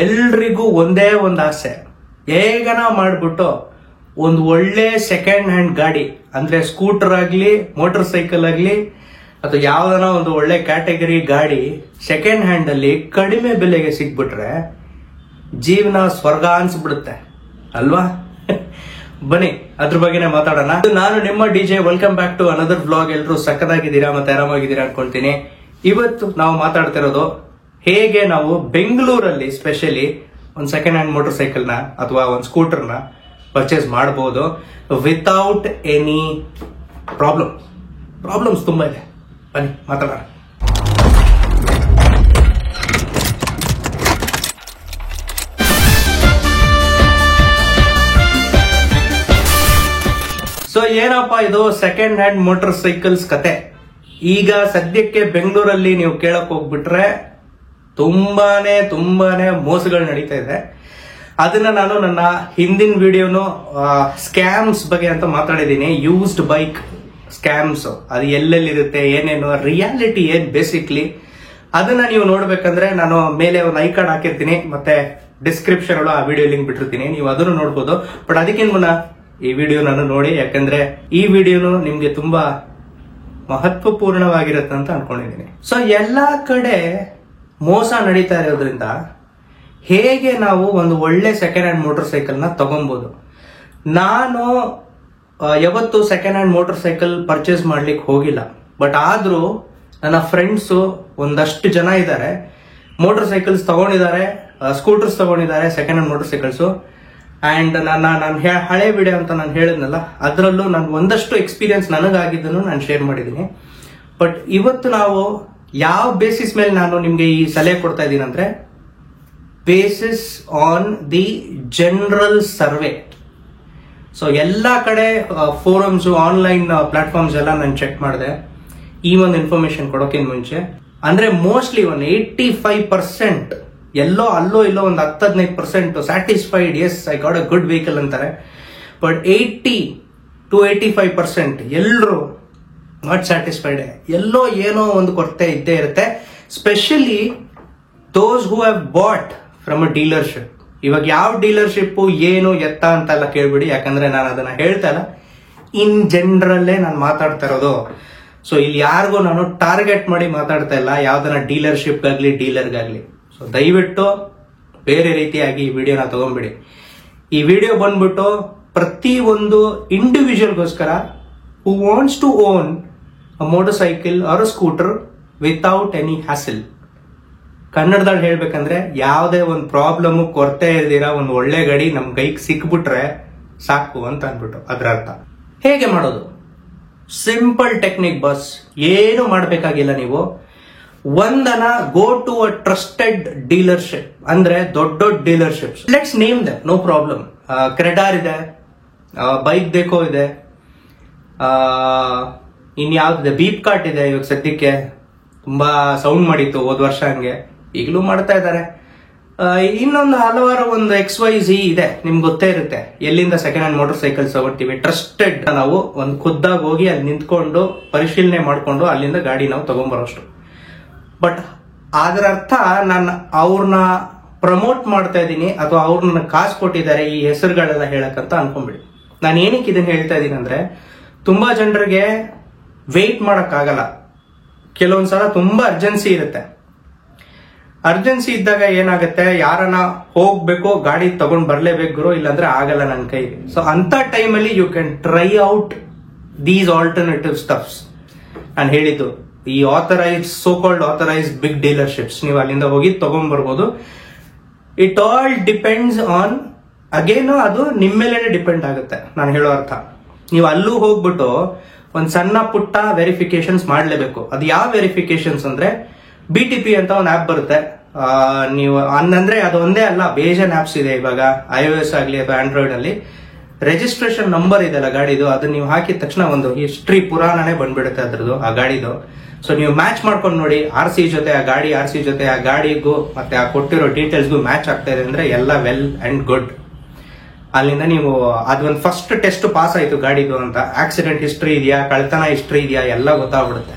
ಎಲ್ರಿಗೂ ಒಂದೇ ಒಂದು ಆಸೆ, ಬೇಗನ ಮಾಡ್ಬಿಟ್ಟು ಒಂದು ಒಳ್ಳೆ ಸೆಕೆಂಡ್ ಹ್ಯಾಂಡ್ ಗಾಡಿ, ಅಂದ್ರೆ ಸ್ಕೂಟರ್ ಆಗ್ಲಿ ಮೋಟರ್ ಸೈಕಲ್ ಆಗ್ಲಿ ಅಥವಾ ಯಾವ್ದಾನ ಒಂದು ಒಳ್ಳೆ ಕ್ಯಾಟಗರಿ ಗಾಡಿ ಸೆಕೆಂಡ್ ಹ್ಯಾಂಡ್ ಅಲ್ಲಿ ಕಡಿಮೆ ಬೆಲೆಗೆ ಸಿಗ್ಬಿಟ್ರೆ ಜೀವನ ಸ್ವರ್ಗ ಅನ್ಸ್ಬಿಡುತ್ತೆ ಅಲ್ವಾ? ಬನ್ನಿ ಅದ್ರ ಬಗ್ಗೆನೇ ಮಾತಾಡೋಣ. ನಾನು ನಿಮ್ಮ DJ, welcome back to another vlog. ಎಲ್ಲರೂ ಸಕ್ಕದಾಗಿದ್ದೀರಾ ಮತ್ತೆ ಆರಾಮಾಗಿದ್ದೀರಾ ಅನ್ಕೊಳ್ತೀನಿ. ಇವತ್ತು ನಾವು ಮಾತಾಡ್ತಿರೋದು ಹೇಗೆ ನಾವು ಬೆಂಗಳೂರಲ್ಲಿ ಸ್ಪೆಷಲಿ ಒಂದು ಸೆಕೆಂಡ್ ಹ್ಯಾಂಡ್ ಮೋಟರ್ ಸೈಕಲ್ ನ ಅಥವಾ ಒಂದು ಸ್ಕೂಟರ್ ನ ಪರ್ಚೇಸ್ ಮಾಡಬಹುದು ವಿತೌಟ್ ಎನಿ ಪ್ರಾಬ್ಲಮ್ಸ್ ತುಂಬಾ ಇದೆ. ಬನ್ನಿ ಮಾತಾಡೋಣ. ಸೊ ಏನಪ್ಪಾ ಇದು ಸೆಕೆಂಡ್ ಹ್ಯಾಂಡ್ ಮೋಟರ್ ಸೈಕಲ್ಸ್ ಕತೆ. ಈಗ ಸದ್ಯಕ್ಕೆ ಬೆಂಗಳೂರಲ್ಲಿ ನೀವು ಕೇಳಕ್ ಹೋಗ್ಬಿಟ್ರೆ ತುಂಬಾನೇ ಮೋಸಗಳು ನಡೀತಾ ಇದೆ. ಅದನ್ನ ನಾನು ನನ್ನ ಹಿಂದಿನ ವಿಡಿಯೋನು ಸ್ಕ್ಯಾಮ್ಸ್ ಬಗ್ಗೆ ಅಂತ ಮಾತಾಡಿದ್ದೀನಿ. ಯೂಸ್ಡ್ ಬೈಕ್ ಸ್ಕ್ಯಾಮ್ಸ್, ಅದು ಎಲ್ಲೆಲ್ಲಿರುತ್ತೆ, ಏನೇನು ರಿಯಾಲಿಟಿ ಏನ್ ಬೇಸಿಕ್ಲಿ, ಅದನ್ನ ನೀವು ನೋಡ್ಬೇಕಂದ್ರೆ ನಾನು ಮೇಲೆ ಒಂದು ಐ ಕಾರ್ಡ್ ಹಾಕಿರ್ತೀನಿ ಮತ್ತೆ ಡಿಸ್ಕ್ರಿಪ್ಷನ್ ಒಳಗೆ ಆ ವಿಡಿಯೋ ಲಿಂಕ್ ಬಿಟ್ಟಿರ್ತೀನಿ, ನೀವು ಅದನ್ನು ನೋಡ್ಬೋದು. ಬಟ್ ಅದಕ್ಕಿಂತ ಮುನ್ನ ಈ ವಿಡಿಯೋ ನಾನು ನೋಡಿ, ಯಾಕಂದ್ರೆ ಈ ವಿಡಿಯೋನು ನಿಮ್ಗೆ ತುಂಬಾ ಮಹತ್ವಪೂರ್ಣವಾಗಿರುತ್ತೆ ಅಂತ ಅನ್ಕೊಂಡಿದ್ದೀನಿ. ಸೊ ಎಲ್ಲಾ ಕಡೆ ಮೋಸ ನಡೀತಾ ಇರೋದ್ರಿಂದ ಹೇಗೆ ನಾವು ಒಂದು ಒಳ್ಳೆ ಸೆಕೆಂಡ್ ಹ್ಯಾಂಡ್ ಮೋಟರ್ ಸೈಕಲ್ ನ ತಗೊಬಹುದು. ನಾನು ಯಾವತ್ತು second hand motor cycle purchase ಮಾಡ್ಲಿಕ್ಕೆ ಹೋಗಿಲ್ಲ. ಬಟ್ ಆದ್ರೂ ನನ್ನ ಫ್ರೆಂಡ್ಸ್ ಒಂದಷ್ಟು ಜನ ಇದ್ದಾರೆ, ಮೋಟರ್ ಸೈಕಲ್ಸ್ ತಗೊಂಡಿದ್ದಾರೆ, ಸ್ಕೂಟರ್ಸ್ ತಗೊಂಡಿದ್ದಾರೆ, second hand motor cycles. And ನಾನು ಹಳೆ ವಿಡಿಯೋ ಅಂತ ನಾನು ಹೇಳಿದ್ನಲ್ಲ, ಅದರಲ್ಲೂ ನಾನು ಒಂದಷ್ಟು ಎಕ್ಸ್ಪೀರಿಯನ್ಸ್ ನನಗಾಗಿದ್ದನ್ನು ನಾನು ಶೇರ್ ಮಾಡಿದ್ದೀನಿ. ಬಟ್ ಇವತ್ತು ನಾವು ಯಾವ ಬೇಸಿಸ್ ಮೇಲೆ ನಾನು ನಿಮ್ಗೆ ಈ ಸಲಹೆ ಕೊಡ್ತಾ ಇದ್ದೀನಿ ಅಂದ್ರೆ, basis on the general survey. So ಎಲ್ಲಾ ಕಡೆ ಫೋರಮ್ಸ್, ಆನ್ಲೈನ್ ಪ್ಲಾಟ್ಫಾರ್ಮ್ಸ್ ಎಲ್ಲ ನಾನು ಚೆಕ್ ಮಾಡಿದೆ ಈ ಒಂದು ಇನ್ಫಾರ್ಮೇಶನ್ ಕೊಡೋಕ್ಕಿಂತ ಮುಂಚೆ. ಅಂದ್ರೆ ಮೋಸ್ಟ್ಲಿ ಒಂದು 85% ಎಲ್ಲೋ ಅಲ್ಲೋ ಇಲ್ಲೋ ಒಂದು 10-15% satisfied, yes I got a good vehicle ಅಂತಾರೆ. ಬಟ್ 80 to 85% ಎಲ್ಲರೂ ನಾಟ್ ಸ್ಯಾಟಿಸ್ಫೈಡ್. ಎಲ್ಲೋ ಏನೋ ಒಂದು ಕೊರತೆ ಇದ್ದೇ ಇರುತ್ತೆ. Specially those who have bought from a dealership. ಇವಾಗ ಯಾವ ಡೀಲರ್ಶಿಪ್ ಏನು ಎತ್ತ ಅಂತೆಲ್ಲ ಕೇಳ್ಬಿಡಿ, ಯಾಕಂದ್ರೆ ನಾನು ಅದನ್ನ ಹೇಳ್ತಾ ಇಲ್ಲ, ಇನ್ ಜನರಲ್ಲೇ ನಾನು ಮಾತಾಡ್ತಾ ಇರೋದು. ಸೊ ಇಲ್ಲಿ ಯಾರಿಗೂ ನಾನು ಟಾರ್ಗೆಟ್ ಮಾಡಿ ಮಾತಾಡ್ತಾ ಇಲ್ಲ, ಯಾವ್ದನ್ನ ಡೀಲರ್ಶಿಪ್ಗಾಗ್ಲಿ ಡೀಲರ್ಗಾಗ್ಲಿ. ಸೊ ದಯವಿಟ್ಟು ಬೇರೆ ರೀತಿಯಾಗಿ ಈ ವಿಡಿಯೋನ ತಗೊಂಡ್ಬಿಡಿ. ಈ ವಿಡಿಯೋ ಬಂದ್ಬಿಟ್ಟು ಪ್ರತಿ ಒಂದು ಇಂಡಿವಿಜುವಲ್ಗೋಸ್ಕರ who wants to own a motorcycle or a scooter without any hassle. ಕನ್ನಡದಲ್ಲಿ ಹೇಳ್ಬೇಕಂದ್ರೆ ಯಾವುದೇ ಒಂದು ಪ್ರಾಬ್ಲಮ್ ಕೊರತೆ ಇಲ್ದಿರ ಒಂದು ಒಳ್ಳೆ ಗಾಡಿ ನಮ್ ಕೈಗೆ ಸಿಕ್ಬಿಟ್ರೆ ಸಾಕು ಅಂತ ಅಂದ್ಬಿಟ್ಟು ಅದ್ರ ಅರ್ಥ. ಹೇಗೆ ಮಾಡೋದು? ಸಿಂಪಲ್ ಟೆಕ್ನಿಕ್ ಬಸ್, ಏನು ಮಾಡಬೇಕಾಗಿಲ್ಲ. ನೀವು ಒಂದನ go to a trusted dealership, ಅಂದ್ರೆ ದೊಡ್ಡ dealerships. Let's name them, no problem. CredR ಇದೆ, ಬೈಕ್ ದೇಕೋ ಇದೆ, ಇನ್ಯಾವ್ದಿದೆ, ಬೀಪ್ ಕಾರ್ಟ್ ಇದೆ. ಇವಾಗ ಸದ್ಯಕ್ಕೆ ತುಂಬಾ ಸೌಂಡ್ ಮಾಡಿತ್ತು ಹೋದ್ ವರ್ಷ, ಹಂಗೆ ಈಗಲೂ ಮಾಡ್ತಾ ಇದ್ದಾರೆ. ಇನ್ನೊಂದು ಹಲವಾರು ಒಂದು XYZ ಇದೆ, ನಿಮ್ಗೆ ಗೊತ್ತೇ ಇರುತ್ತೆ ಎಲ್ಲಿಂದ ಸೆಕೆಂಡ್ ಹ್ಯಾಂಡ್ ಮೋಟರ್ ಸೈಕಲ್ಸ್ ತಗೊಳ್ತೀವಿ. ಟ್ರಸ್ಟೆಡ್, ನಾವು ಒಂದು ಖುದ್ದಾಗಿ ಹೋಗಿ ಅಲ್ಲಿ ನಿಂತ್ಕೊಂಡು ಪರಿಶೀಲನೆ ಮಾಡ್ಕೊಂಡು ಅಲ್ಲಿಂದ ಗಾಡಿ ನಾವು ತಗೊಂಡ್ಬರೋಷ್ಟು. ಬಟ್ ಅದರ ಅರ್ಥ ನಾನು ಅವ್ರನ್ನ ಪ್ರಮೋಟ್ ಮಾಡ್ತಾ ಇದ್ದೀನಿ ಅಥವಾ ಅವ್ರನ್ನ ಕಾಸು ಕೊಟ್ಟಿದ್ದಾರೆ ಈ ಹೆಸರುಗಳೆಲ್ಲ ಹೇಳಕ್ಕಂತ ಅನ್ಕೊಂಡ್ಬಿಡಿ. ನಾನು ಏನಕ್ಕೆ ಇದನ್ನ ಹೇಳ್ತಾ ಇದ್ದೀನಿ ಅಂದ್ರೆ, ತುಂಬಾ ಜನರಿಗೆ ವೆಯ್ಟ್ ಮಾಡಕ್ ಆಗಲ್ಲ. ಕೆಲವೊಂದ್ಸಲ ತುಂಬಾ ಅರ್ಜೆನ್ಸಿ ಇರುತ್ತೆ. ಅರ್ಜೆನ್ಸಿ ಇದ್ದಾಗ ಏನಾಗುತ್ತೆ, ಯಾರನ್ನ ಹೋಗ್ಬೇಕು, ಗಾಡಿ ತಗೊಂಡ್ ಬರ್ಲೇಬೇಕು ಗುರು, ಇಲ್ಲಾಂದ್ರೆ ಆಗಲ್ಲ ನನ್ನ ಕೈಗೆ. ಸೊ ಅಂತ ಟೈಮಲ್ಲಿ you can try out these alternative stuffs. ನಾನು ಹೇಳಿದ್ದು ಈ so called authorised big dealerships, ನೀವು ಅಲ್ಲಿಂದ ಹೋಗಿ ತಗೊಂಡ್ಬರ್ಬೋದು. It all depends on, again ಅದು ನಿಮ್ಮ ಮೇಲೇನೆ ಡಿಪೆಂಡ್ ಆಗುತ್ತೆ. ನಾನು ಹೇಳೋ ಅರ್ಥ, ನೀವು ಅಲ್ಲೂ ಹೋಗ್ಬಿಟ್ಟು ಒಂದ್ ಸಣ್ಣ ಪುಟ್ಟ ವೆರಿಫಿಕೇಶನ್ಸ್ ಮಾಡ್ಲೇಬೇಕು. ಅದು ಯಾವ ವೆರಿಫಿಕೇಶನ್ಸ್ ಅಂದ್ರೆ, BTP ಅಂತ ಒಂದು ಆಪ್ ಬರುತ್ತೆ. ನೀವು ಅಂದ್ರೆ ಅದು ಒಂದೇ ಅಲ್ಲ, ಬೇಜನ್ ಆಪ್ಸ್ ಇದೆ ಇವಾಗ, iOS ಆಗ್ಲಿ ಅಥವಾ ಆಂಡ್ರಾಯ್ಡ್ ಅಲ್ಲಿ. ರಿಜಿಸ್ಟ್ರೇಷನ್ ನಂಬರ್ ಇದೆಲ್ಲ ಗಾಡಿದು, ಅದನ್ನ ನೀವು ಹಾಕಿದ ತಕ್ಷಣ ಒಂದು ಹಿಸ್ಟ್ರಿ ಪುರಾಣನೇ ಬಂದ್ಬಿಡುತ್ತೆ ಅದ್ರದ್ದು, ಆ ಗಾಡಿದು. ಸೊ ನೀವು ಮ್ಯಾಚ್ ಮಾಡ್ಕೊಂಡು ನೋಡಿ, RC ಜೊತೆ ಆ ಗಾಡಿ, RC ಜೊತೆ ಆ ಗಾಡಿಗೂ ಮತ್ತೆ ಆ ಕೊಟ್ಟಿರೋ ಡೀಟೇಲ್ಸ್ಗೂ ಮ್ಯಾಚ್ ಆಗ್ತಾ ಇದೆ ಅಂದ್ರೆ ಎಲ್ಲ ವೆಲ್ ಅಂಡ್ ಗುಡ್. ಅಲ್ಲಿಂದ ನೀವು ಅದೊಂದು ಫಸ್ಟ್ ಟೆಸ್ಟ್ ಪಾಸ್ ಆಯ್ತು ಗಾಡಿದು ಅಂತ, ಆಕ್ಸಿಡೆಂಟ್ ಹಿಸ್ಟ್ರಿ ಇದೆಯಾ, ಕಳ್ತನ ಹಿಸ್ಟ್ರಿ ಇದೆಯಾ, ಎಲ್ಲ ಗೊತ್ತಾಗ್ಬಿಡುತ್ತೆ.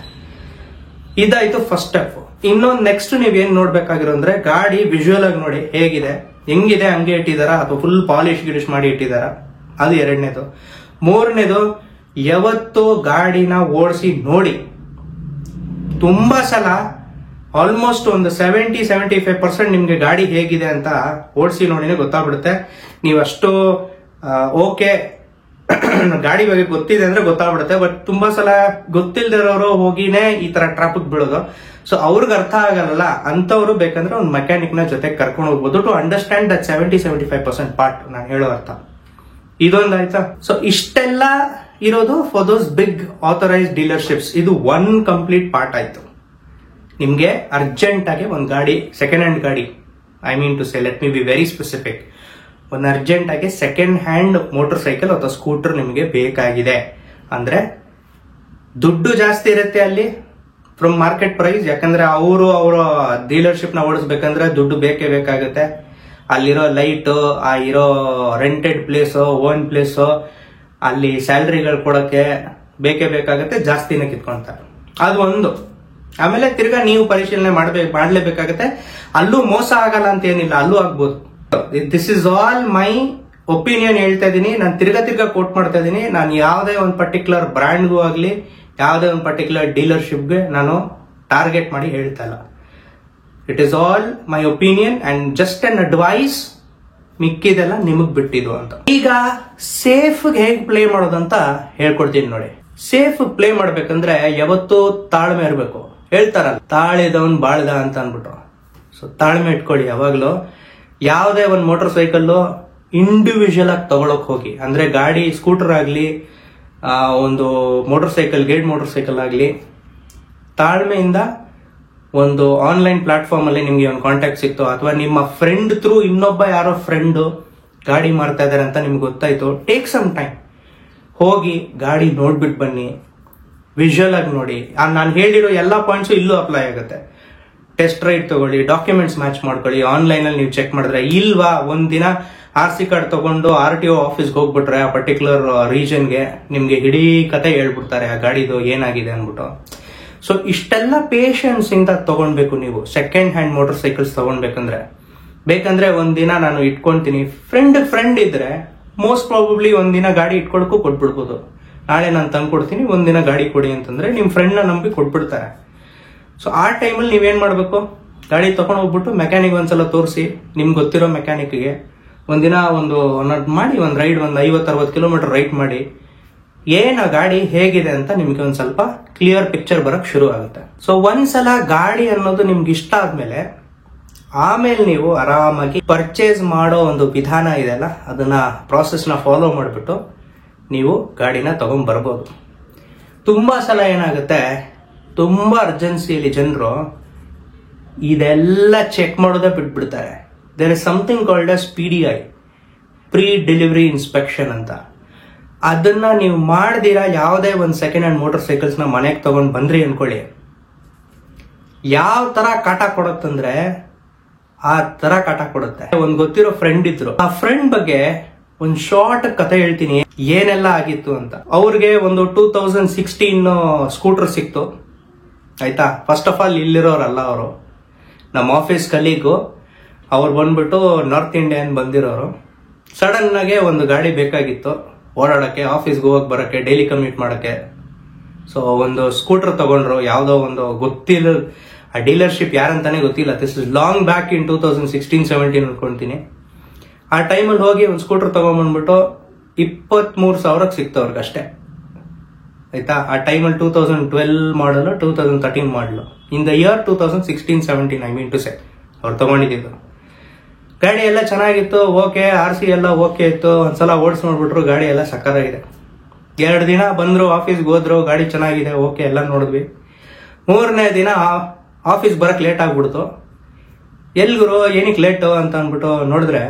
ಇದಾಯ್ತು ಫಸ್ಟ್ ಸ್ಟೆಪ್. ಇನ್ನೊಂದು ನೆಕ್ಸ್ಟ್ ನೀವೇನ್ ನೋಡ್ಬೇಕಾಗಿರೋ ಅಂದ್ರೆ ಗಾಡಿ ವಿಜುವಲ್ ಆಗಿ ನೋಡಿ ಹೇಗಿದೆ, ಹೆಂಗಿದೆ ಹಂಗೆ ಇಟ್ಟಿದಾರ ಅಥವಾ ಫುಲ್ ಪಾಲಿಶ್ ಗಿಲಿಶ್ ಮಾಡಿ ಇಟ್ಟಿದಾರ, ಅದು ಎರಡನೇದು. ಮೂರನೇದು, ಯಾವತ್ತು ಗಾಡಿನ ಓಡಿಸಿ ನೋಡಿ. ತುಂಬಾ ಸಲ ಆಲ್ಮೋಸ್ಟ್ ಒಂದು 70-75% ನಿಮ್ಗೆ ಗಾಡಿ ಹೇಗಿದೆ ಅಂತ ಓಡಿಸಿ ನೋಡಿನೇ ಗೊತ್ತಾಗ್ಬಿಡುತ್ತೆ. ನೀವಷ್ಟು ಓಕೆ ಗಾಡಿ ಬಗ್ಗೆ ಗೊತ್ತಿದೆ ಅಂದ್ರೆ ಗೊತ್ತಾಗ್ಬಿಡುತ್ತೆ. ಬಟ್ ತುಂಬಾ ಸಲ ಗೊತ್ತಿಲ್ದಿರೋರು ಹೋಗಿನೇ ಈ ತರ ಟ್ರಾಫಿಕ್ ಬೀಳೋದು. ಸೊ ಅವ್ರಿಗೆ ಅರ್ಥ ಆಗಲ್ಲ. ಅಂತವ್ರು ಬೇಕಂದ್ರೆ ಒಂದು ಮೆಕ್ಯಾನಿಕ್ ನ ಜೊತೆ ಕರ್ಕೊಂಡು ಹೋಗ್ಬೋದು ಟು ಅಂಡರ್ಸ್ಟ್ಯಾಂಡ್ ದಟ್ 70-75% ಪಾರ್ಟ್ ನಾನು ಹೇಳೋ ಅರ್ಥ. ಇದೊಂದಾಯ್ತಾ? ಸೊ ಇಷ್ಟೆಲ್ಲ ಇರೋದು ಫಾರ್ ದೋಸ್ ಬಿಗ್ ಆಥರೈಸ್ ಡೀಲರ್ಶಿಪ್ಸ್. ಇದು ಒನ್ ಕಂಪ್ಲೀಟ್ ಪಾರ್ಟ್ ಆಯ್ತು. ನಿಮ್ಗೆ ಅರ್ಜೆಂಟ್ ಆಗಿ ಒಂದು ಗಾಡಿ, ಸೆಕೆಂಡ್ ಹ್ಯಾಂಡ್ ಗಾಡಿ, I mean to say, let me be very specific, ಒಂದು ಅರ್ಜೆಂಟ್ ಆಗಿ ಸೆಕೆಂಡ್ ಹ್ಯಾಂಡ್ ಮೋಟರ್ ಸೈಕಲ್ ಅಥವಾ ಸ್ಕೂಟರ್ ನಿಮಗೆ ಬೇಕಾಗಿದೆ ಅಂದ್ರೆ ದುಡ್ಡು ಜಾಸ್ತಿ ಇರುತ್ತೆ ಅಲ್ಲಿ ಫ್ರಮ್ ಮಾರ್ಕೆಟ್ ಪ್ರೈಸ್. ಯಾಕಂದ್ರೆ ಅವರ ಡೀಲರ್ಶಿಪ್ ನ ಓಡಿಸ್ಬೇಕಂದ್ರೆ ದುಡ್ಡು ಬೇಕೇ ಬೇಕಾಗುತ್ತೆ. ಅಲ್ಲಿರೋ ಲೈಟ್, ಆ ಇರೋ ರೆಂಟೆಡ್ ಪ್ಲೇಸ್, ಓನ್ ಪ್ಲೇಸ್, ಅಲ್ಲಿ ಸ್ಯಾಲರಿಗಳು ಕೊಡಕ್ಕೆ ಬೇಕೇ ಬೇಕಾಗುತ್ತೆ, ಜಾಸ್ತಿನೇ ಕಿತ್ಕೊಂತಾರೆ. ಅದು ಒಂದು. ಆಮೇಲೆ ತಿರ್ಗಾ ನೀವು ಪರಿಶೀಲನೆ ಮಾಡ್ಲೇಬೇಕಾಗತ್ತೆ. ಅಲ್ಲೂ ಮೋಸ ಆಗಲ್ಲ ಅಂತ ಏನಿಲ್ಲ, ಅಲ್ಲೂ ಆಗ್ಬೋದು. This is all my opinion ಹೇಳ್ತಾ ಇದೀನಿ. ನಾನು ತಿರ್ಗಾ ಕೋಟ್ ಮಾಡ್ತಾ ಇದೀನಿ. ನಾನು ಯಾವುದೇ ಒಂದು ಪರ್ಟಿಕ್ಯುಲರ್ ಬ್ರ್ಯಾಂಡ್ಗೂ ಆಗ್ಲಿ, ಯಾವುದೇ ಒಂದು ಪರ್ಟಿಕ್ಯುಲರ್ ಡೀಲರ್ಶಿಪ್ಗೆ ನಾನು ಟಾರ್ಗೆಟ್ ಮಾಡಿ ಹೇಳ್ತಾ ಇಲ್ಲ. It is all my opinion and just an advice. ಮಿಕ್ಕಿದೆಲ್ಲ ನಿಮಗ್ ಬಿಟ್ಟಿದ್ದು ಅಂತ. ಈಗ ಸೇಫ್ ಹೇಗೆ ಪ್ಲೇ ಮಾಡೋದಂತ ಹೇಳ್ಕೊಡ್ತೀನಿ ನೋಡಿ. ಸೇಫ್ ಪ್ಲೇ ಮಾಡ್ಬೇಕಂದ್ರೆ ಯಾವತ್ತೂ ತಾಳ್ಮೆ ಇರಬೇಕು. ಹೇಳ್ತಾರಲ್ಲ, ತಾಳಿದವನ್ ಬಾಳ್ದ ಅಂತ ಅನ್ಬಿಟ್ಟು. ಸೊ ತಾಳ್ಮೆ ಇಟ್ಕೊಳ್ಳಿ ಯಾವಾಗ್ಲೂ. ಯಾವುದೇ ಒಂದು ಮೋಟರ್ ಸೈಕಲ್ ಇಂಡಿವಿಜುವಲ್ ಆಗಿ ತಗೊಳಕ್ ಹೋಗಿ, ಅಂದ್ರೆ ಗಾಡಿ, ಸ್ಕೂಟರ್ ಆಗ್ಲಿ, ಒಂದು ಮೋಟರ್ ಸೈಕಲ್, ಗೇಡ್ ಮೋಟರ್ ಸೈಕಲ್ ಆಗ್ಲಿ, ತಾಳ್ಮೆಯಿಂದ ಒಂದು ಆನ್ಲೈನ್ ಪ್ಲಾಟ್ಫಾರ್ಮ್ ಅಲ್ಲಿ ನಿಮ್ಗೆ ಒಂದು ಕಾಂಟ್ಯಾಕ್ಟ್ ಸಿಕ್ತು, ಅಥವಾ ನಿಮ್ಮ ಫ್ರೆಂಡ್ ಥ್ರೂ ಇನ್ನೊಬ್ಬ ಯಾರೋ ಫ್ರೆಂಡ್ ಗಾಡಿ ಮಾಡ್ತಾ ಇದಾರೆ ಅಂತ ನಿಮ್ಗೆ ಗೊತ್ತಾಯ್ತು, ಟೇಕ್ ಸಮ್ ಟೈಮ್, ಹೋಗಿ ಗಾಡಿ ನೋಡ್ಬಿಟ್ಟು ಬನ್ನಿ. ವಿಜುವಲ್ ಆಗಿ ನೋಡಿ. ನಾನು ಹೇಳಿರೋ ಎಲ್ಲಾ ಪಾಯಿಂಟ್ಸು ಇಲ್ಲೂ ಅಪ್ಲೈ ಆಗುತ್ತೆ. ಟೆಸ್ಟ್ ರೈಡ್ ತಗೊಳ್ಳಿ, ಡಾಕ್ಯುಮೆಂಟ್ಸ್ ಮ್ಯಾಚ್ ಮಾಡ್ಕೊಳ್ಳಿ. ಆನ್ಲೈನ್ ಅಲ್ಲಿ ನೀವು ಚೆಕ್ ಮಾಡಿದ್ರೆ ಇಲ್ವಾ, ಒಂದಿನ RC ಕಾರ್ಡ್ ತಗೊಂಡು RTO ಆಫೀಸ್ಗೆ ಹೋಗ್ಬಿಟ್ರೆ ಆ ಪರ್ಟಿಕ್ಯುಲರ್ ರೀಜನ್ಗೆ ನಿಮ್ಗೆ ಇಡೀ ಕತೆ ಹೇಳ್ಬಿಡ್ತಾರೆ ಆ ಗಾಡಿದು ಏನಾಗಿದೆ ಅನ್ಬಿಟ್ಟು. ಸೊ ಇಷ್ಟೆಲ್ಲ ಪೇಷನ್ಸ್ ಇಂದ ತಗೊಳ್ಬೇಕು ನೀವು ಸೆಕೆಂಡ್ ಹ್ಯಾಂಡ್ ಮೋಟರ್ ಸೈಕಲ್ಸ್ ತಗೊಳ್ಬೇಕಂದ್ರೆ. ಬೇಕಂದ್ರೆ ಒಂದಿನ ನಾನು ಇಟ್ಕೊಂತೀನಿ, ಫ್ರೆಂಡ್ ಇದ್ರೆ ಮೋಸ್ಟ್ ಪ್ರಾಬಬ್ಲಿ ಒಂದಿನ ಗಾಡಿ ಇಟ್ಕೊಳಕ್ಕೂ ಕೊಟ್ಬಿಡ್ಬೋದು. ನಾಳೆ ನಾನು ತಂದ್ಕೊಡ್ತೀನಿ, ಒಂದಿನ ಗಾಡಿ ಕೊಡಿ ಅಂತಂದ್ರೆ ನಿಮ್ ಫ್ರೆಂಡ್ ನ ನಂಬಿ ಕೊಟ್ಬಿಡ್ತಾರೆ. ಸೊ ಆ ಟೈಮಲ್ಲಿ ನೀವೇನ್ ಮಾಡ್ಬೇಕು, ಗಾಡಿ ತಗೊಂಡ್ ಹೋಗ್ಬಿಟ್ಟು ಮೆಕ್ಯಾನಿಕ್ ಒಂದ್ಸಲ ತೋರಿಸಿ, ನಿಮ್ಗೆ ಗೊತ್ತಿರೋ ಮೆಕ್ಯಾನಿಕ್ಗೆ ಒಂದಿನ ಒಂದು ಮಾಡಿ ಒಂದು ರೈಡ್, ಒಂದು 50-60 ಕಿಲೋಮೀಟರ್ ರೈಡ್ ಮಾಡಿ, ಏನ್ ಆ ಗಾಡಿ ಹೇಗಿದೆ ಅಂತ ನಿಮ್ಗೆ ಒಂದ್ ಸ್ವಲ್ಪ ಕ್ಲಿಯರ್ ಪಿಕ್ಚರ್ ಬರಕ್ ಶುರು ಆಗುತ್ತೆ. ಸೊ ಒಂದ್ಸಲ ಗಾಡಿ ಅನ್ನೋದು ನಿಮ್ಗೆ ಇಷ್ಟ ಆದ್ಮೇಲೆ ಆಮೇಲೆ ನೀವು ಆರಾಮಾಗಿ ಪರ್ಚೇಸ್ ಮಾಡೋ ಒಂದು ವಿಧಾನ ಇದೆಲ್ಲ, ಅದನ್ನ ಪ್ರಾಸೆಸ್ ನ ಫಾಲೋ ಮಾಡಿಬಿಟ್ಟು ನೀವು ಗಾಡಿನ ತಗೊಂಡ್ ಬರ್ಬೋದು. ತುಂಬಾ ಸಲ ಏನಾಗುತ್ತೆ, ತುಂಬಾ ಅರ್ಜೆನ್ಸಿಯಲ್ಲಿ ಜನರು ಇದೆಲ್ಲ ಚೆಕ್ ಮಾಡೋದೇ ಬಿಟ್ಬಿಡ್ತಾರೆ. There is something called as PDI, pre delivery inspection ಅಂತ. ಅದನ್ನ ನೀವು ಮಾಡ್ದಿರಾ ಯಾವುದೇ ಒಂದು ಸೆಕೆಂಡ್ ಹ್ಯಾಂಡ್ ಮೋಟರ್ ಸೈಕಲ್ಸ್ ನ ಮನೆಗೆ ತಗೊಂಡ್ ಬಂದ್ರಿ ಅನ್ಕೊಳ್ಳಿ, ಯಾವ ತರ ಕಾಟ ಕೊಡುತ್ತಂದ್ರೆ ಆ ತರ ಕಾಟ ಕೊಡುತ್ತೆ. ಒಂದ್ ಗೊತ್ತಿರೋ ಫ್ರೆಂಡ್ ಇದ್ರು, ಆ ಫ್ರೆಂಡ್ ಬಗ್ಗೆ ಒಂದ್ ಶಾರ್ಟ್ ಕತೆ ಹೇಳ್ತೀನಿ ಏನೆಲ್ಲ ಆಗಿತ್ತು ಅಂತ. ಅವ್ರಿಗೆ ಒಂದು 2016 ಸ್ಕೂಟರ್ ಸಿಕ್ತು ಆಯ್ತಾ. ಫಸ್ಟ್ ಆಫ್ ಆಲ್ ಇಲ್ಲಿರೋರಲ್ಲ ಅವರು, ನಮ್ಮ ಆಫೀಸ್ ಕಲೀಗು. ಅವ್ರು ಬಂದ್ಬಿಟ್ಟು ನಾರ್ತ್ ಇಂಡಿಯನ್ ಬಂದಿರೋರು. ಸಡನ್ ಆಗಿ ಒಂದು ಗಾಡಿ ಬೇಕಾಗಿತ್ತು ಓಡಾಡಕ್ಕೆ, ಆಫೀಸ್ಗೆ ಹೋಗಕ್ ಬರಕ್ಕೆ, ಡೈಲಿ ಕಮ್ಯೂಟ್ ಮಾಡಕ್ಕೆ. ಸೊ ಒಂದು ಸ್ಕೂಟರ್ ತಗೊಂಡ್ರು, ಯಾವ್ದೋ ಒಂದು ಗೊತ್ತಿಲ್ಲ, ಆ ಡೀಲರ್ಶಿಪ್ ಯಾರಂತಾನೆ ಗೊತ್ತಿಲ್ಲ. This is long back in 2016-17 ಅನ್ಕೊಂತೀನಿ. ಆ ಟೈಮಲ್ಲಿ ಹೋಗಿ ಒಂದು ಸ್ಕೂಟರ್ ತಗೊಂಡ್ಬಂದ್ಬಿಟ್ಟು 23,000ಕ್ಕೆ ಸಿಕ್ತು ಅವ್ರಿಗೆ ಅಷ್ಟೇ ಆಯ್ತಾ. ಆ ಟೈಮಲ್ಲಿ 2012 ಮಾಡಲು, 2013 ಮಾಡಲು, in the year 2016-17 I mean to say ಅವ್ರು ತಗೊಂಡಿದ್ದು. ಗಾಡಿ ಎಲ್ಲ ಚೆನ್ನಾಗಿತ್ತು, ಓಕೆ, RC ಎಲ್ಲ ಓಕೆ ಇತ್ತು. ಒಂದ್ಸಲ ಓಡಿಸ್ ನೋಡ್ಬಿಟ್ರು, ಗಾಡಿ ಎಲ್ಲ ಸಕ್ಕತ್ತಾಗಿದೆ. 2 ದಿನ ಬಂದ್ರು, ಆಫೀಸ್ಗೆ ಹೋದ್ರು, ಗಾಡಿ ಚೆನ್ನಾಗಿದೆ, ಓಕೆ ಎಲ್ಲ ನೋಡಿದ್ವಿ. 3ನೇ ದಿನ ಆಫೀಸ್ ಬರಕ್ ಲೇಟ್ ಆಗ್ಬಿಡ್ತು. ಎಲ್ಗುರು ಏನಕ್ಕೆ ಲೇಟು ಅಂತ ಅಂದ್ಬಿಟ್ಟು ನೋಡಿದ್ರೆ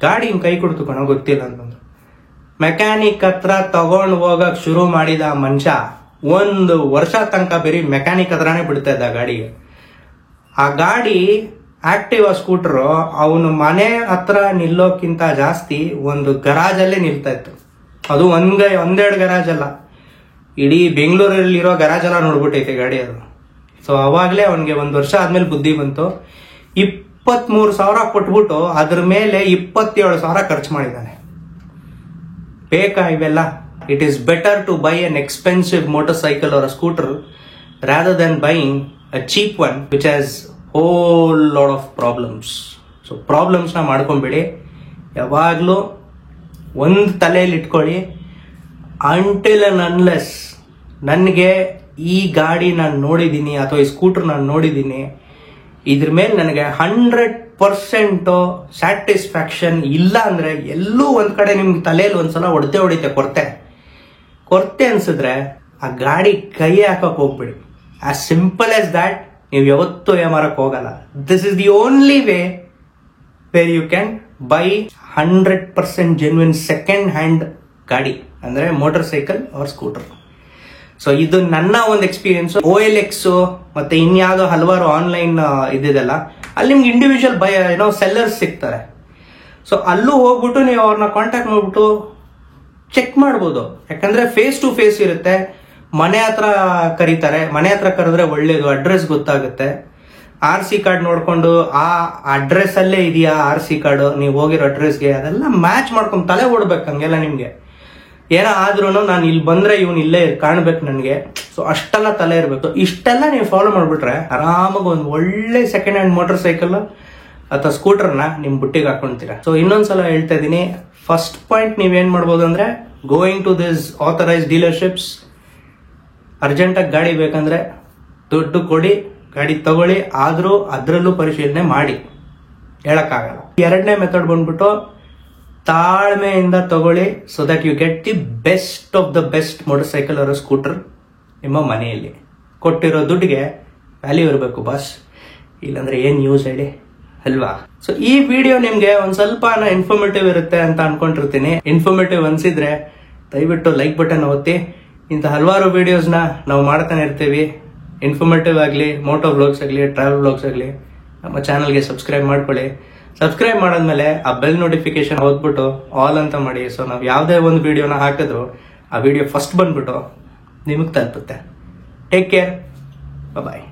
ಗಾಡಿ ಹಿಂಗ್ ಕೈ ಕೊಡ್ತು ಕಣೋ, ಗೊತ್ತಿಲ್ಲ ಅಂತಂದ್ರು. ಮೆಕ್ಯಾನಿಕ್ ಹತ್ರ ತಗೊಂಡ್ ಹೋಗಕ್ ಶುರು ಮಾಡಿದ ಮನುಷ್ಯ 1 ವರ್ಷ ತನಕ ಬೇರೆ ಮೆಕ್ಯಾನಿಕ್ ಹತ್ರನೇ ಬಿಡ್ತಾ ಇದ್ದ ಗಾಡಿಗೆ. ಆ ಗಾಡಿ ಆಕ್ಟಿವಾ ಸ್ಕೂಟರ್ ಅವನು ಮನೆ ಹತ್ರ ನಿಲ್ಲೋಕ್ಕಿಂತ ಜಾಸ್ತಿ ಒಂದು ಗರಾಜ್ ಅಲ್ಲೇ ನಿಲ್ತಾ ಇತ್ತು. ಅದು ಒಂದೆರಡು ಗರಾಜ್ ಅಲ್ಲ, ಇಡೀ ಬೆಂಗಳೂರಲ್ಲಿರೋ ಗರಾಜ್ ಎಲ್ಲ ನೋಡ್ಬಿಟ್ಟೈತೆ ಗಾಡಿ. ಅದು ಸೊ ಅವಾಗಲೇ ಅವನಿಗೆ 1 ವರ್ಷ ಆದ್ಮೇಲೆ ಬುದ್ಧಿ ಬಂತು. 23,000 ಕೊಟ್ಬಿಟ್ಟು ಅದ್ರ ಮೇಲೆ 27,000 ಖರ್ಚು ಮಾಡಿದ್ದಾನೆ. ಬೇಕಾ ಇವೆಲ್ಲ? It is better to buy an expensive motorcycle or a scooter rather than buying a cheap one which has whole lot of problems. So ಪ್ರಾಬ್ಲಮ್ಸ್ನ ಮಾಡ್ಕೊಂಬಿಡಿ. ಯಾವಾಗಲೂ ಒಂದು ತಲೆಯಲ್ಲಿ ಇಟ್ಕೊಳ್ಳಿ, ಅಂಟಿಲ್ ಅಂಡ್ ಅನ್ಲೆಸ್ ನನಗೆ ಈ ಗಾಡಿ ನಾನು ನೋಡಿದ್ದೀನಿ ಅಥವಾ ಈ ಸ್ಕೂಟರ್ ನಾನು ನೋಡಿದ್ದೀನಿ, ಇದ್ರ ಮೇಲೆ ನನಗೆ 100% ಸ್ಯಾಟಿಸ್ಫ್ಯಾಕ್ಷನ್ ಇಲ್ಲ ಅಂದರೆ ಎಲ್ಲೂ ಒಂದು ಕಡೆ ನಿಮ್ಗೆ ತಲೆಯಲ್ಲಿ ಒಂದ್ಸಲ ಹೊಡಿತೆ ಕೊರತೆ ಅನ್ಸಿದ್ರೆ ಆ ಗಾಡಿ ಕೈ ಹಾಕಕ್ಕೆ ಹೋಗ್ಬಿಡಿ. As simple as that. ನೀವು ಯಾವತ್ತೂ ಮಾರಕ್ಕೆ ಹೋಗಲ್ಲ. This is the only way where you can buy 100% genuine second hand ಗಾಡಿ, ಅಂದ್ರೆ motorcycle or scooter. So ಇದು ನನ್ನ ಒಂದು ಎಕ್ಸ್ಪೀರಿಯನ್ಸ್. OLX ಮತ್ತೆ ಇನ್ಯಾವುದೋ ಹಲವಾರು ಆನ್ಲೈನ್ ಇದಿದೆಲ್ಲ, ಅಲ್ಲಿ ನಿಮ್ಗೆ ಇಂಡಿವಿಜುವಲ್ ಸೆಲ್ಲರ್ಸ್ ಸಿಗ್ತಾರೆ. ಸೊ ಅಲ್ಲೂ ಹೋಗ್ಬಿಟ್ಟು ನೀವು ಅವ್ರನ್ನ ಕಾಂಟ್ಯಾಕ್ಟ್ ಮಾಡ್ಬಿಟ್ಟು ಚೆಕ್ ಮಾಡ್ಬೋದು. ಯಾಕಂದ್ರೆ ಫೇಸ್ ಟು ಫೇಸ್ ಇರುತ್ತೆ. ಮನೆ ಹತ್ರ ಕರೀತಾರೆ, ಮನೆ ಹತ್ರ ಕರೆದ್ರೆ ಒಳ್ಳೇದು, ಅಡ್ರೆಸ್ ಗೊತ್ತಾಗುತ್ತೆ. RC ಕಾರ್ಡ್ ನೋಡ್ಕೊಂಡು ಆ ಅಡ್ರೆಸ್ ಅಲ್ಲೇ ಇದೆಯಾ RC ಕಾರ್ಡ್, ನೀವು ಹೋಗಿರೋ ಅಡ್ರೆಸ್ಗೆ ಅದೆಲ್ಲ ಮ್ಯಾಚ್ ಮಾಡ್ಕೊಂಡು ತಲೆ ಓಡ್ಬೇಕು. ಹಂಗೆಲ್ಲ ನಿಮ್ಗೆ ಏನೋ ಆದ್ರೂ ನಾನು ಇಲ್ಲಿ ಬಂದ್ರೆ ಇವ್ನು ಇಲ್ಲೇ ಕಾಣ್ಬೇಕು ನನಗೆ. ಸೊ ಅಷ್ಟೆಲ್ಲ ತಲೆ ಇರಬೇಕು. ಇಷ್ಟೆಲ್ಲ ನೀವು ಫಾಲೋ ಮಾಡ್ಬಿಟ್ರೆ ಆರಾಮಾಗಿ ಒಂದು ಒಳ್ಳೆ ಸೆಕೆಂಡ್ ಹ್ಯಾಂಡ್ ಮೋಟರ್ ಸೈಕಲ್ ಅಥವಾ ಸ್ಕೂಟರ್ನ ನಿಮ್ ಬುಟ್ಟಿಗೆ ಹಾಕೊಂತೀರಾ. ಸೊ ಇನ್ನೊಂದ್ಸಲ ಹೇಳ್ತಾ ಇದೀನಿ, ಫಸ್ಟ್ ಪಾಯಿಂಟ್ ನೀವೇನ್ ಮಾಡ್ಬೋದು ಅಂದ್ರೆ, ಗೋಯಿಂಗ್ ಟು ದಿಸ್ ಆಥರೈಸ್ ಡೀಲರ್ಶಿಪ್ಸ್. ಅರ್ಜೆಂಟಾಗಿ ಗಾಡಿ ಬೇಕಂದ್ರೆ ದುಡ್ಡು ಕೊಡಿ, ಗಾಡಿ ತಗೊಳ್ಳಿ, ಆದ್ರೂ ಅದರಲ್ಲೂ ಪರಿಶೀಲನೆ ಮಾಡಿ, ಹೇಳಕ್ಕಾಗಲ್ಲ. 2ನೇ ಮೆಥಡ್ ಬಂದ್ಬಿಟ್ಟು ತಾಳ್ಮೆಯಿಂದ ತಗೊಳ್ಳಿ, so that you get the best of the best motorcycle ಅವರ ಸ್ಕೂಟರ್ ನಿಮ್ಮ ಮನೆಯಲ್ಲಿ. ಕೊಟ್ಟಿರೋ ದುಡ್ಡಿಗೆ ವ್ಯಾಲ್ಯೂ ಇರಬೇಕು ಬಾಸ್, ಇಲ್ಲಾಂದ್ರೆ ಏನ್ ಯೂಸ್ ಹೇಳಿ ಅಲ್ವಾ? ಸೊ ಈ ವಿಡಿಯೋ ನಿಮ್ಗೆ ಒಂದ್ ಸ್ವಲ್ಪ ಇನ್ಫಾರ್ಮೇಟಿವ್ ಇರುತ್ತೆ ಅಂತ ಅನ್ಕೊಂಡಿರ್ತೀನಿ. ಇನ್ಫಾರ್ಮೇಟಿವ್ ಅನ್ಸಿದ್ರೆ ದಯವಿಟ್ಟು ಲೈಕ್ ಬಟನ್ ಒತ್ತಿ. ಇಂಥ ಹಲವಾರು ವಿಡಿಯೋಸ್ನ ನಾವು ಮಾಡ್ತಾನೆ ಇರ್ತೀವಿ. ಇನ್ಫಾರ್ಮೇಟಿವ್ ಆಗಲಿ, ಮೋಟೋ ವ್ಲಾಗ್ಸ್ ಆಗಲಿ, ಟ್ರಾವೆಲ್ ವ್ಲಾಗ್ಸ್ ಆಗಲಿ, ನಮ್ಮ ಚಾನಲ್ಗೆ ಸಬ್ಸ್ಕ್ರೈಬ್ ಮಾಡ್ಕೊಳ್ಳಿ. ಸಬ್ಸ್ಕ್ರೈಬ್ ಮಾಡಾದ್ಮೇಲೆ ಆ ಬೆಲ್ ನೋಟಿಫಿಕೇಶನ್ ಹೋಗ್ಬಿಟ್ಟು ಆಲ್ ಅಂತ ಮಾಡಿ. ಸೊ ನಾವು ಯಾವುದೇ ಒಂದು ವಿಡಿಯೋನ ಹಾಕಿದ್ರು ಆ ವಿಡಿಯೋ ಫಸ್ಟ್ ಬಂದ್ಬಿಟ್ಟು ನಿಮಗೆ ತಲುಪುತ್ತೆ. ಟೇಕ್ ಕೇರ್, ಬಾಯ್.